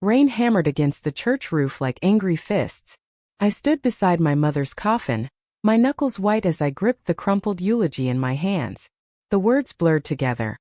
Rain hammered against the church roof like angry fists. I stood beside my mother's coffin, my knuckles white as I gripped the crumpled eulogy in my hands. The words blurred together.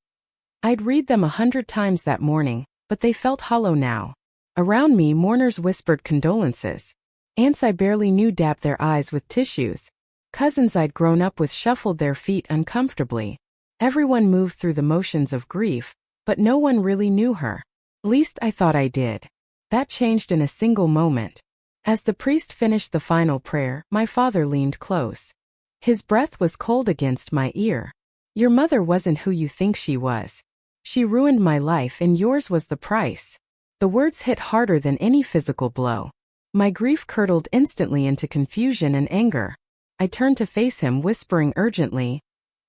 I'd read them 100 times that morning, but they felt hollow now. Around me, mourners whispered condolences. Aunts I barely knew dabbed their eyes with tissues. Cousins I'd grown up with shuffled their feet uncomfortably. Everyone moved through the motions of grief, but no one really knew her. Least I thought I did. That changed in a single moment. As the priest finished the final prayer, my father leaned close. His breath was cold against my ear. Your mother wasn't who you think she was. She ruined my life and yours was the price. The words hit harder than any physical blow. My grief curdled instantly into confusion and anger. I turned to face him, whispering urgently,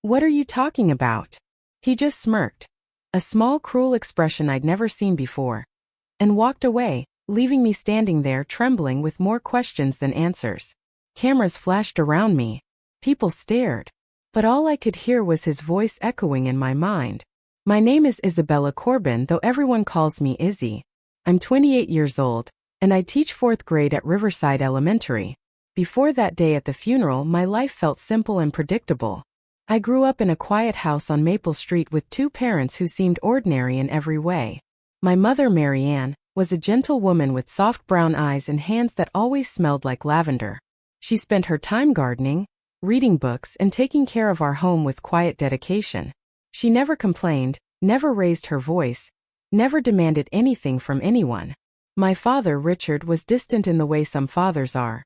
"What are you talking about?" He just smirked, a small cruel expression I'd never seen before, and walked away, leaving me standing there trembling with more questions than answers. Cameras flashed around me. People stared. But all I could hear was his voice echoing in my mind. My name is Isabella Corbin, though everyone calls me Izzy. I'm 28 years old, and I teach 4th grade at Riverside Elementary. Before that day at the funeral, my life felt simple and predictable. I grew up in a quiet house on Maple Street with 2 parents who seemed ordinary in every way. My mother, Mary Ann, was a gentle woman with soft brown eyes and hands that always smelled like lavender. She spent her time gardening, reading books, and taking care of our home with quiet dedication. She never complained, never raised her voice, never demanded anything from anyone. My father, Richard, was distant in the way some fathers are.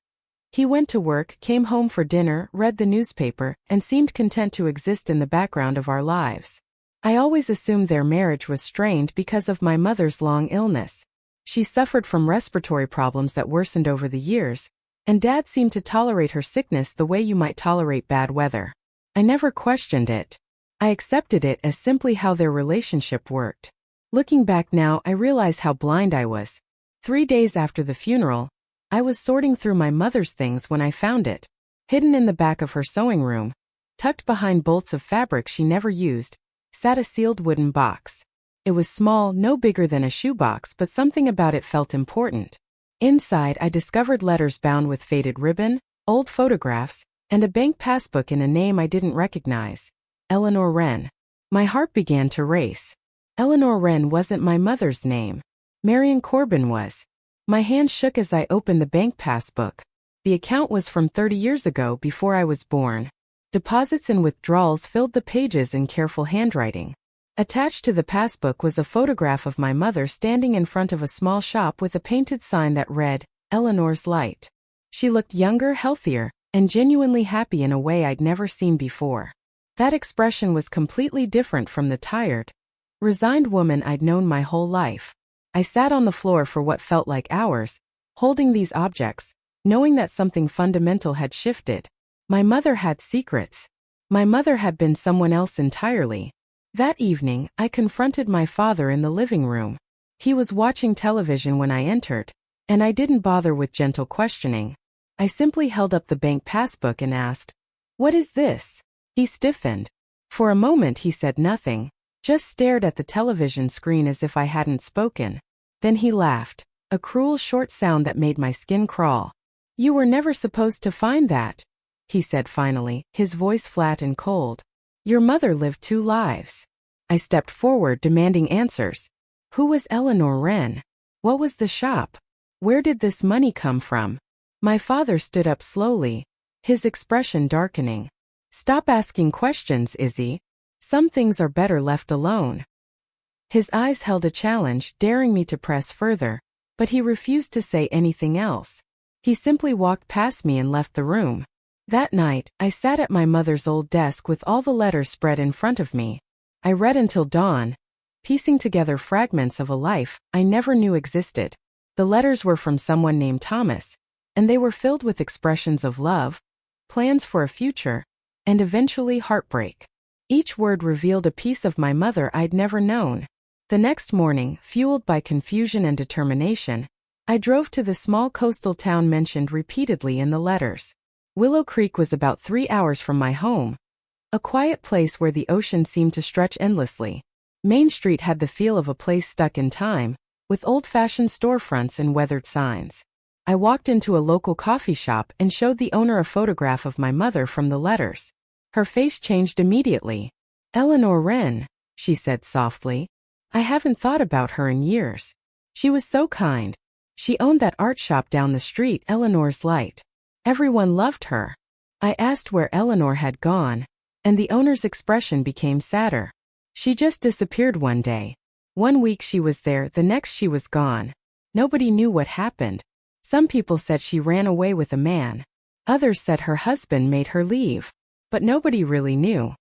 He went to work, came home for dinner, read the newspaper, and seemed content to exist in the background of our lives. I always assumed their marriage was strained because of my mother's long illness. She suffered from respiratory problems that worsened over the years, and Dad seemed to tolerate her sickness the way you might tolerate bad weather. I never questioned it. I accepted it as simply how their relationship worked. Looking back now, I realize how blind I was. 3 days after the funeral, I was sorting through my mother's things when I found it. Hidden in the back of her sewing room, tucked behind bolts of fabric she never used, sat a sealed wooden box. It was small, no bigger than a shoebox, but something about it felt important. Inside, I discovered letters bound with faded ribbon, old photographs, and a bank passbook in a name I didn't recognize. Eleanor Wren. My heart began to race. Eleanor Wren wasn't my mother's name. Marion Corbin was. My hand shook as I opened the bank passbook. The account was from 30 years ago, before I was born. Deposits and withdrawals filled the pages in careful handwriting. Attached to the passbook was a photograph of my mother standing in front of a small shop with a painted sign that read, "Eleanor's Light." She looked younger, healthier, and genuinely happy in a way I'd never seen before. That expression was completely different from the tired, resigned woman I'd known my whole life. I sat on the floor for what felt like hours, holding these objects, knowing that something fundamental had shifted. My mother had secrets. My mother had been someone else entirely. That evening, I confronted my father in the living room. He was watching television when I entered, and I didn't bother with gentle questioning. I simply held up the bank passbook and asked, "What is this?" He stiffened. For a moment he said nothing, just stared at the television screen as if I hadn't spoken. Then he laughed, a cruel short sound that made my skin crawl. "You were never supposed to find that," he said finally, his voice flat and cold. "Your mother lived 2 lives." I stepped forward, demanding answers. Who was Eleanor Wren? What was the shop? Where did this money come from? My father stood up slowly, his expression darkening. "Stop asking questions, Izzy. Some things are better left alone." His eyes held a challenge, daring me to press further, but he refused to say anything else. He simply walked past me and left the room. That night, I sat at my mother's old desk with all the letters spread in front of me. I read until dawn, piecing together fragments of a life I never knew existed. The letters were from someone named Thomas, and they were filled with expressions of love, plans for a future, and eventually heartbreak. Each word revealed a piece of my mother I'd never known. The next morning, fueled by confusion and determination, I drove to the small coastal town mentioned repeatedly in the letters. Willow Creek was about 3 hours from my home, a quiet place where the ocean seemed to stretch endlessly. Main Street had the feel of a place stuck in time, with old-fashioned storefronts and weathered signs. I walked into a local coffee shop and showed the owner a photograph of my mother from the letters. Her face changed immediately. "Eleanor Wren," she said softly. "I haven't thought about her in years. She was so kind. She owned that art shop down the street, Eleanor's Light. Everyone loved her." I asked where Eleanor had gone, and the owner's expression became sadder. "She just disappeared one day. One week she was there, the next she was gone. Nobody knew what happened. Some people said she ran away with a man. Others said her husband made her leave. But nobody really knew."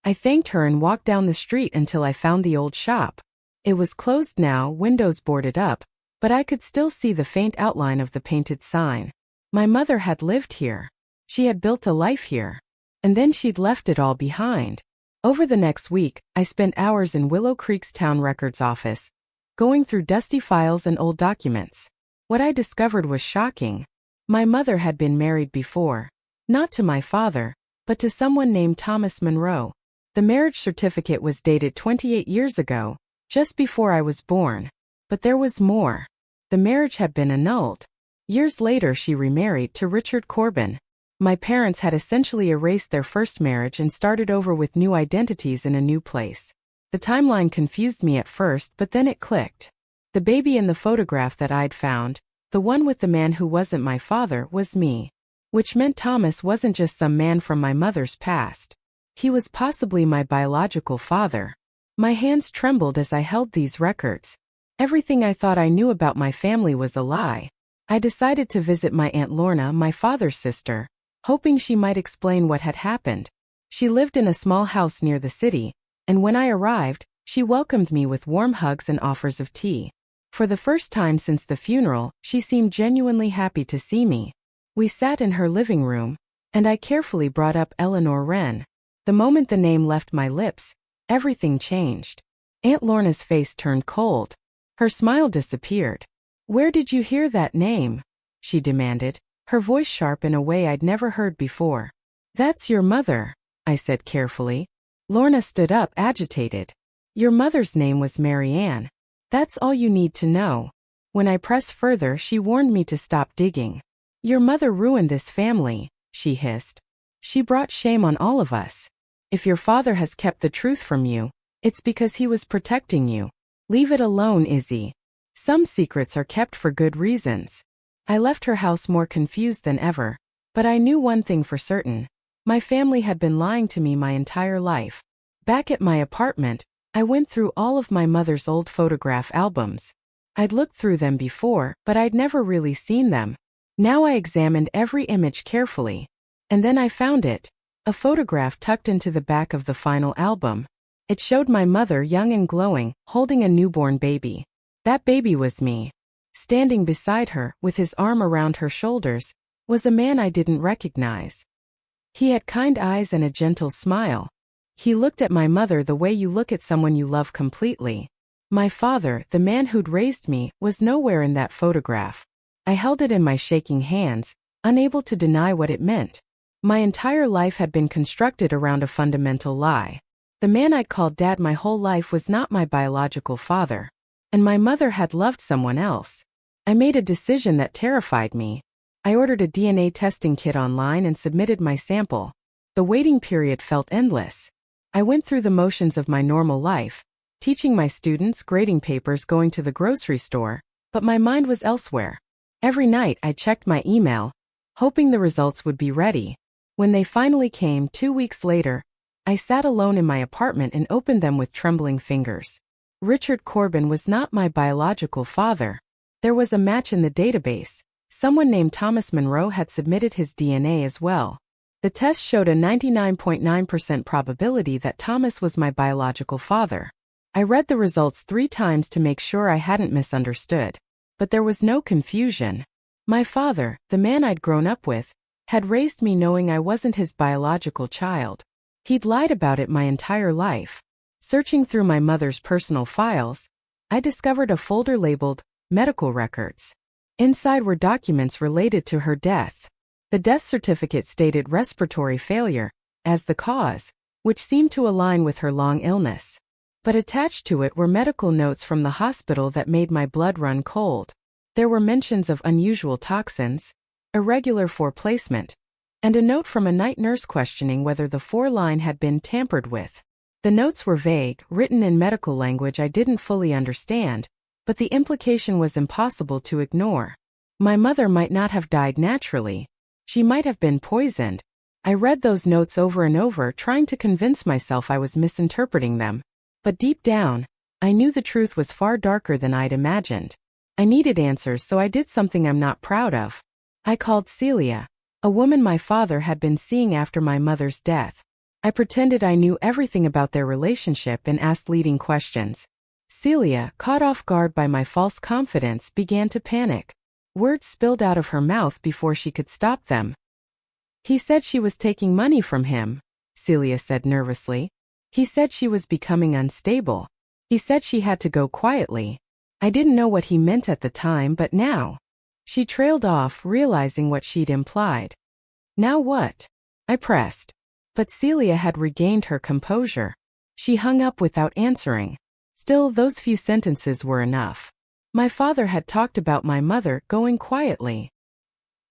I thanked her and walked down the street until I found the old shop. It was closed now, windows boarded up, but I could still see the faint outline of the painted sign. My mother had lived here. She had built a life here. And then she'd left it all behind. Over the next week, I spent hours in Willow Creek's town records office, going through dusty files and old documents. What I discovered was shocking. My mother had been married before. Not to my father, but to someone named Thomas Monroe. The marriage certificate was dated 28 years ago, just before I was born. But there was more. The marriage had been annulled. Years later she remarried to Richard Corbin. My parents had essentially erased their first marriage and started over with new identities in a new place. The timeline confused me at first, but then it clicked. The baby in the photograph that I'd found, the one with the man who wasn't my father, was me. Which meant Thomas wasn't just some man from my mother's past. He was possibly my biological father. My hands trembled as I held these records. Everything I thought I knew about my family was a lie. I decided to visit my Aunt Lorna, my father's sister, hoping she might explain what had happened. She lived in a small house near the city, and when I arrived, she welcomed me with warm hugs and offers of tea. For the first time since the funeral, she seemed genuinely happy to see me. We sat in her living room, and I carefully brought up Eleanor Wren. The moment the name left my lips, everything changed. Aunt Lorna's face turned cold. Her smile disappeared. "Where did you hear that name?" she demanded, her voice sharp in a way I'd never heard before. "That's your mother," I said carefully. Lorna stood up, agitated. "Your mother's name was Mary Ann. That's all you need to know." When I pressed further, she warned me to stop digging. "Your mother ruined this family," she hissed. "She brought shame on all of us. If your father has kept the truth from you, it's because he was protecting you. Leave it alone, Izzy. Some secrets are kept for good reasons." I left her house more confused than ever, but I knew one thing for certain. My family had been lying to me my entire life. Back at my apartment, I went through all of my mother's old photograph albums. I'd looked through them before, but I'd never really seen them. Now I examined every image carefully. And then I found it. A photograph tucked into the back of the final album. It showed my mother young and glowing, holding a newborn baby. That baby was me. Standing beside her, with his arm around her shoulders, was a man I didn't recognize. He had kind eyes and a gentle smile. He looked at my mother the way you look at someone you love completely. My father, the man who'd raised me, was nowhere in that photograph. I held it in my shaking hands, unable to deny what it meant. My entire life had been constructed around a fundamental lie. The man I'd called Dad my whole life was not my biological father. And my mother had loved someone else. I made a decision that terrified me. I ordered a DNA testing kit online and submitted my sample. The waiting period felt endless. I went through the motions of my normal life, teaching my students, grading papers, going to the grocery store, but my mind was elsewhere. Every night I checked my email, hoping the results would be ready. When they finally came 2 weeks later, I sat alone in my apartment and opened them with trembling fingers. Richard Corbin was not my biological father. There was a match in the database. Someone named Thomas Monroe had submitted his DNA as well. The test showed a 99.9% probability that Thomas was my biological father. I read the results 3 times to make sure I hadn't misunderstood. But there was no confusion. My father, the man I'd grown up with, had raised me knowing I wasn't his biological child. He'd lied about it my entire life. Searching through my mother's personal files, I discovered a folder labeled Medical Records. Inside were documents related to her death. The death certificate stated respiratory failure as the cause, which seemed to align with her long illness. But attached to it were medical notes from the hospital that made my blood run cold. There were mentions of unusual toxins, irregular foreplacement, and a note from a night nurse questioning whether the foreline had been tampered with. The notes were vague, written in medical language I didn't fully understand, but the implication was impossible to ignore. My mother might not have died naturally. She might have been poisoned. I read those notes over and over, trying to convince myself I was misinterpreting them. But deep down, I knew the truth was far darker than I'd imagined. I needed answers, so I did something I'm not proud of. I called Celia, a woman my father had been seeing after my mother's death. I pretended I knew everything about their relationship and asked leading questions. Celia, caught off guard by my false confidence, began to panic. Words spilled out of her mouth before she could stop them. "He said she was taking money from him," Celia said nervously. "He said she was becoming unstable. He said she had to go quietly." I didn't know what he meant at the time, but now. She trailed off, realizing what she'd implied. "Now what?" I pressed. But Celia had regained her composure. She hung up without answering. Still, those few sentences were enough. My father had talked about my mother going quietly.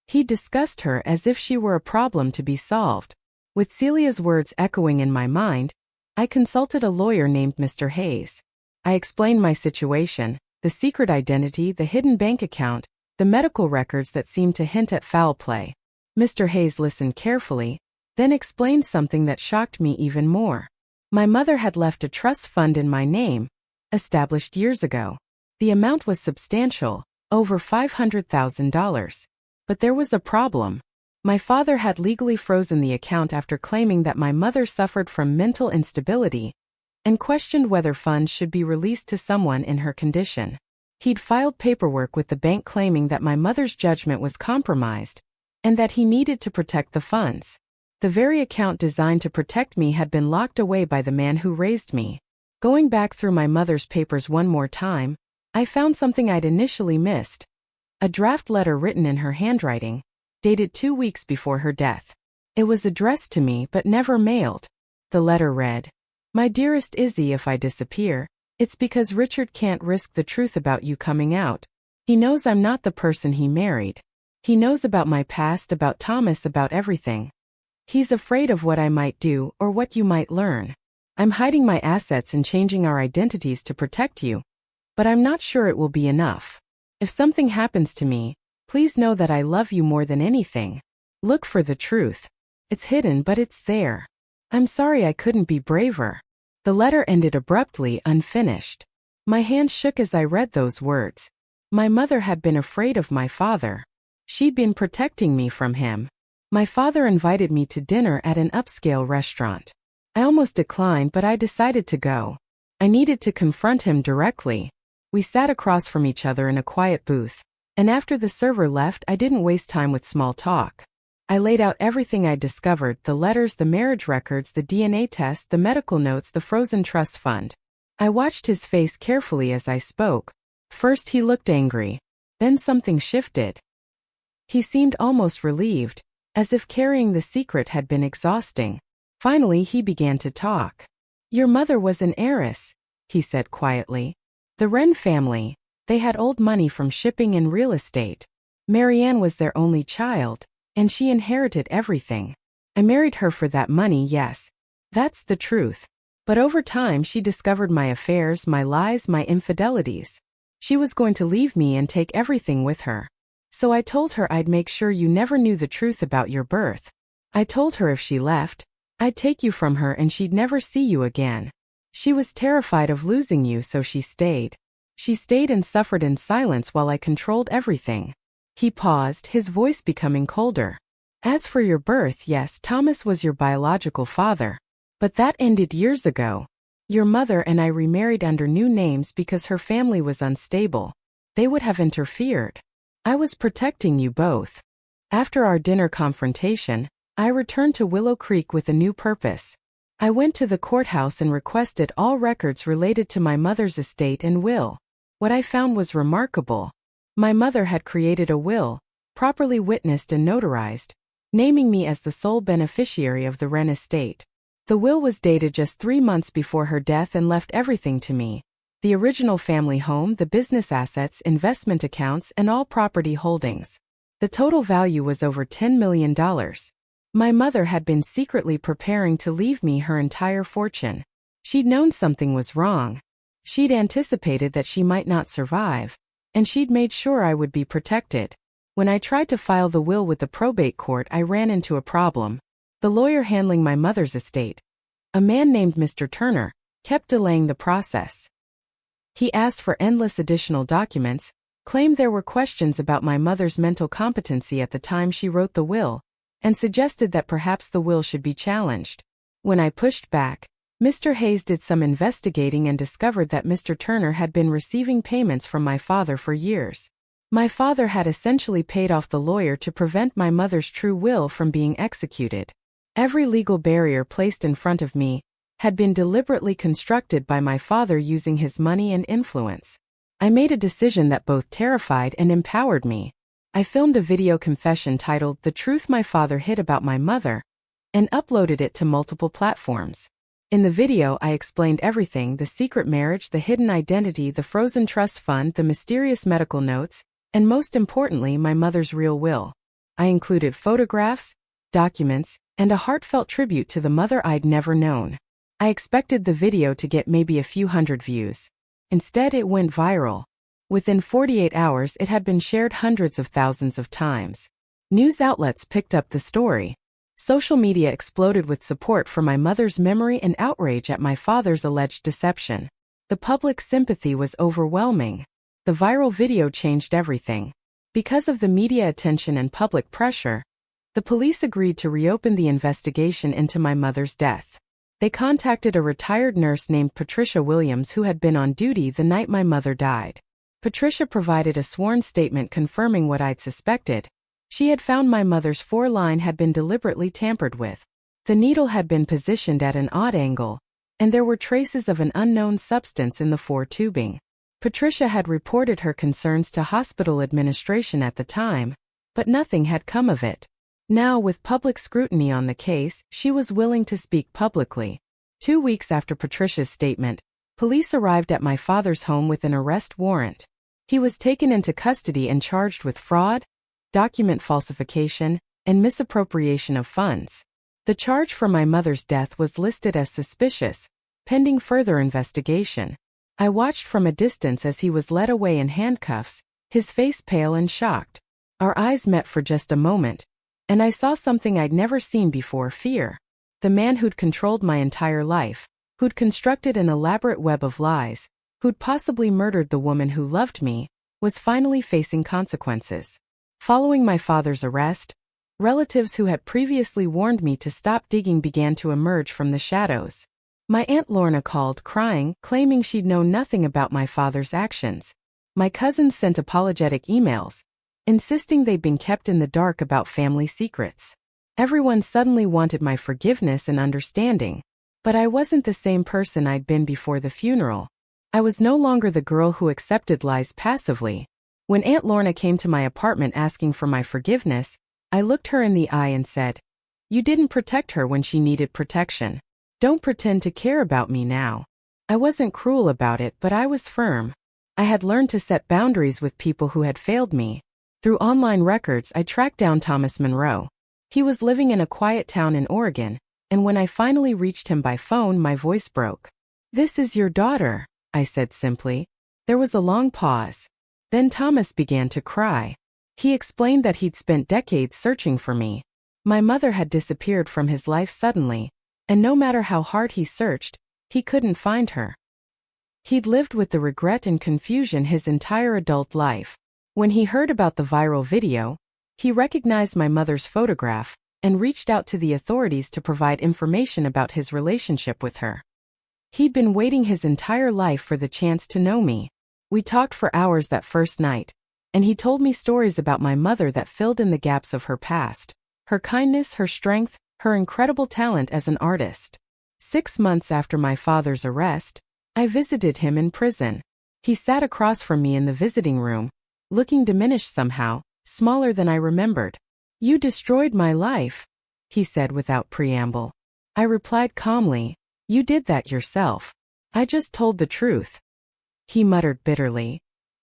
He discussed her as if she were a problem to be solved. With Celia's words echoing in my mind, I consulted a lawyer named Mr. Hayes. I explained my situation, the secret identity, the hidden bank account, the medical records that seemed to hint at foul play. Mr. Hayes listened carefully, then explained something that shocked me even more. My mother had left a trust fund in my name, established years ago. The amount was substantial, over $500,000. But there was a problem. My father had legally frozen the account after claiming that my mother suffered from mental instability and questioned whether funds should be released to someone in her condition. He'd filed paperwork with the bank claiming that my mother's judgment was compromised and that he needed to protect the funds. The very account designed to protect me had been locked away by the man who raised me. Going back through my mother's papers one more time, I found something I'd initially missed. A draft letter written in her handwriting, dated 2 weeks before her death. It was addressed to me but never mailed. The letter read, "My dearest Izzy, if I disappear, it's because Richard can't risk the truth about you coming out. He knows I'm not the person he married. He knows about my past, about Thomas, about everything. He's afraid of what I might do or what you might learn. I'm hiding my assets and changing our identities to protect you. But I'm not sure it will be enough. If something happens to me, please know that I love you more than anything. Look for the truth. It's hidden, but it's there. I'm sorry I couldn't be braver." The letter ended abruptly, unfinished. My hands shook as I read those words. My mother had been afraid of my father. She'd been protecting me from him. My father invited me to dinner at an upscale restaurant. I almost declined, but I decided to go. I needed to confront him directly. We sat across from each other in a quiet booth, and after the server left, I didn't waste time with small talk. I laid out everything I'd discovered: the letters, the marriage records, the DNA test, the medical notes, the frozen trust fund. I watched his face carefully as I spoke. First he looked angry. Then something shifted. He seemed almost relieved, as if carrying the secret had been exhausting. Finally he began to talk. "Your mother was an heiress," he said quietly. "The Wren family, they had old money from shipping and real estate. Marianne was their only child, and she inherited everything. I married her for that money, yes. That's the truth. But over time she discovered my affairs, my lies, my infidelities. She was going to leave me and take everything with her. So I told her I'd make sure you never knew the truth about your birth. I told her if she left, I'd take you from her and she'd never see you again. She was terrified of losing you, so she stayed. She stayed and suffered in silence while I controlled everything." He paused, his voice becoming colder. "As for your birth, yes, Thomas was your biological father. But that ended years ago. Your mother and I remarried under new names because her family was unstable. They would have interfered. I was protecting you both." After our dinner confrontation, I returned to Willow Creek with a new purpose. I went to the courthouse and requested all records related to my mother's estate and will. What I found was remarkable. My mother had created a will, properly witnessed and notarized, naming me as the sole beneficiary of the Wren estate. The will was dated just 3 months before her death and left everything to me: the original family home, the business assets, investment accounts, and all property holdings. The total value was over $10 million. My mother had been secretly preparing to leave me her entire fortune. She'd known something was wrong. She'd anticipated that she might not survive, and she'd made sure I would be protected. When I tried to file the will with the probate court, I ran into a problem. The lawyer handling my mother's estate, a man named Mr. Turner, kept delaying the process. He asked for endless additional documents, claimed there were questions about my mother's mental competency at the time she wrote the will, and suggested that perhaps the will should be challenged. When I pushed back, Mr. Hayes did some investigating and discovered that Mr. Turner had been receiving payments from my father for years. My father had essentially paid off the lawyer to prevent my mother's true will from being executed. Every legal barrier placed in front of me had been deliberately constructed by my father using his money and influence. I made a decision that both terrified and empowered me. I filmed a video confession titled "The Truth My Father Hid About My Mother" and uploaded it to multiple platforms. In the video, I explained everything: the secret marriage, the hidden identity, the frozen trust fund, the mysterious medical notes, and most importantly, my mother's real will. I included photographs, documents, and a heartfelt tribute to the mother I'd never known. I expected the video to get maybe a few hundred views. Instead, it went viral. Within 48 hours, it had been shared hundreds of thousands of times. News outlets picked up the story. Social media exploded with support for my mother's memory and outrage at my father's alleged deception. The public sympathy was overwhelming. The viral video changed everything. Because of the media attention and public pressure, the police agreed to reopen the investigation into my mother's death. They contacted a retired nurse named Patricia Williams who had been on duty the night my mother died. Patricia provided a sworn statement confirming what I'd suspected. She had found my mother's foreline had been deliberately tampered with. The needle had been positioned at an odd angle, and there were traces of an unknown substance in the fore tubing. Patricia had reported her concerns to hospital administration at the time, but nothing had come of it. Now, with public scrutiny on the case, she was willing to speak publicly. 2 weeks after Patricia's statement, police arrived at my father's home with an arrest warrant. He was taken into custody and charged with fraud, document falsification, and misappropriation of funds. The charge for my mother's death was listed as suspicious, pending further investigation. I watched from a distance as he was led away in handcuffs, his face pale and shocked. Our eyes met for just a moment, and I saw something I'd never seen before: fear. The man who'd controlled my entire life, who'd constructed an elaborate web of lies, who'd possibly murdered the woman who loved me, was finally facing consequences. Following my father's arrest, relatives who had previously warned me to stop digging began to emerge from the shadows. My Aunt Lorna called, crying, claiming she'd known nothing about my father's actions. My cousins sent apologetic emails, insisting they'd been kept in the dark about family secrets. Everyone suddenly wanted my forgiveness and understanding. But I wasn't the same person I'd been before the funeral. I was no longer the girl who accepted lies passively. When Aunt Lorna came to my apartment asking for my forgiveness, I looked her in the eye and said, "You didn't protect her when she needed protection. Don't pretend to care about me now." I wasn't cruel about it, but I was firm. I had learned to set boundaries with people who had failed me. Through online records, I tracked down Thomas Monroe. He was living in a quiet town in Oregon, and when I finally reached him by phone, my voice broke. "This is your daughter," I said simply. There was a long pause. Then Thomas began to cry. He explained that he'd spent decades searching for me. My mother had disappeared from his life suddenly, and no matter how hard he searched, he couldn't find her. He'd lived with the regret and confusion his entire adult life. When he heard about the viral video, he recognized my mother's photograph and reached out to the authorities to provide information about his relationship with her. He'd been waiting his entire life for the chance to know me. We talked for hours that first night, and he told me stories about my mother that filled in the gaps of her past: her kindness, her strength, her incredible talent as an artist. 6 months after my father's arrest, I visited him in prison. He sat across from me in the visiting room, looking diminished somehow, smaller than I remembered. "You destroyed my life," he said without preamble. I replied calmly, "You did that yourself. I just told the truth." He muttered bitterly,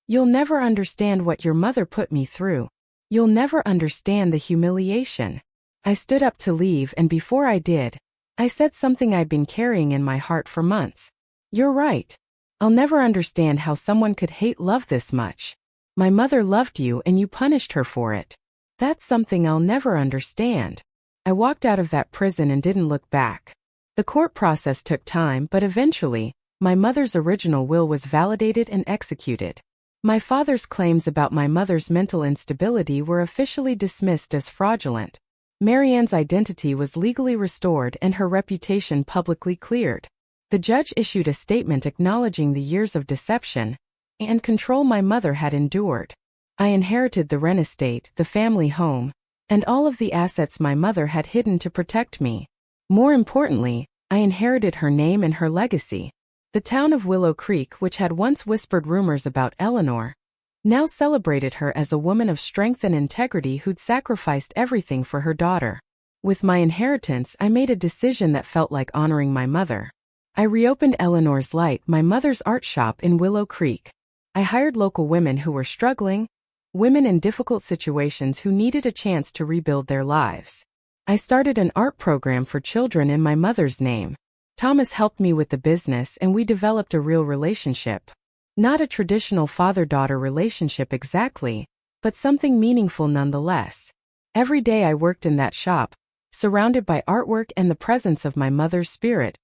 "You'll never understand what your mother put me through. You'll never understand the humiliation." I stood up to leave, and before I did, I said something I'd been carrying in my heart for months. "You're right. I'll never understand how someone could hate love this much. My mother loved you and you punished her for it. That's something I'll never understand." I walked out of that prison and didn't look back. The court process took time, but eventually, my mother's original will was validated and executed. My father's claims about my mother's mental instability were officially dismissed as fraudulent. Marianne's identity was legally restored and her reputation publicly cleared. The judge issued a statement acknowledging the years of deception and control my mother had endured. I inherited the Wren estate, the family home, and all of the assets my mother had hidden to protect me. More importantly, I inherited her name and her legacy. The town of Willow Creek, which had once whispered rumors about Eleanor, now celebrated her as a woman of strength and integrity who'd sacrificed everything for her daughter. With my inheritance, I made a decision that felt like honoring my mother. I reopened Eleanor's Light, my mother's art shop in Willow Creek. I hired local women who were struggling, women in difficult situations who needed a chance to rebuild their lives. I started an art program for children in my mother's name. Thomas helped me with the business and we developed a real relationship. Not a traditional father-daughter relationship exactly, but something meaningful nonetheless. Every day I worked in that shop, surrounded by artwork and the presence of my mother's spirit.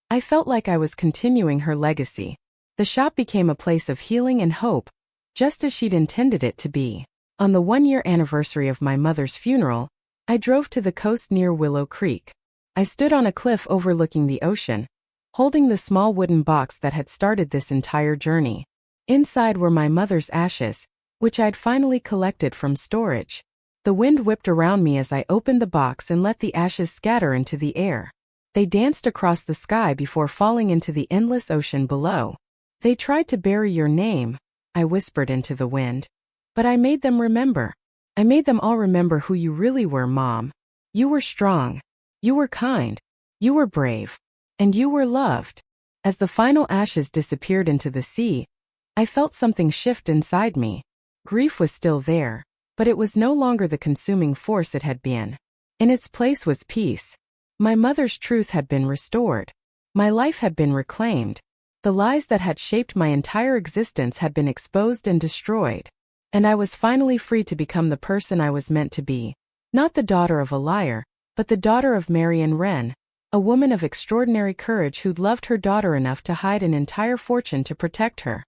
I felt like I was continuing her legacy. The shop became a place of healing and hope, just as she'd intended it to be. On the one-year anniversary of my mother's funeral, I drove to the coast near Willow Creek. I stood on a cliff overlooking the ocean, holding the small wooden box that had started this entire journey. Inside were my mother's ashes, which I'd finally collected from storage. The wind whipped around me as I opened the box and let the ashes scatter into the air. They danced across the sky before falling into the endless ocean below. "They tried to bury your name," I whispered into the wind. "But I made them remember. I made them all remember who you really were, Mom. You were strong. You were kind. You were brave. And you were loved." As the final ashes disappeared into the sea, I felt something shift inside me. Grief was still there, but it was no longer the consuming force it had been. In its place was peace. My mother's truth had been restored. My life had been reclaimed. The lies that had shaped my entire existence had been exposed and destroyed. And I was finally free to become the person I was meant to be. Not the daughter of a liar, but the daughter of Marianne Wren, a woman of extraordinary courage who'd loved her daughter enough to hide an entire fortune to protect her.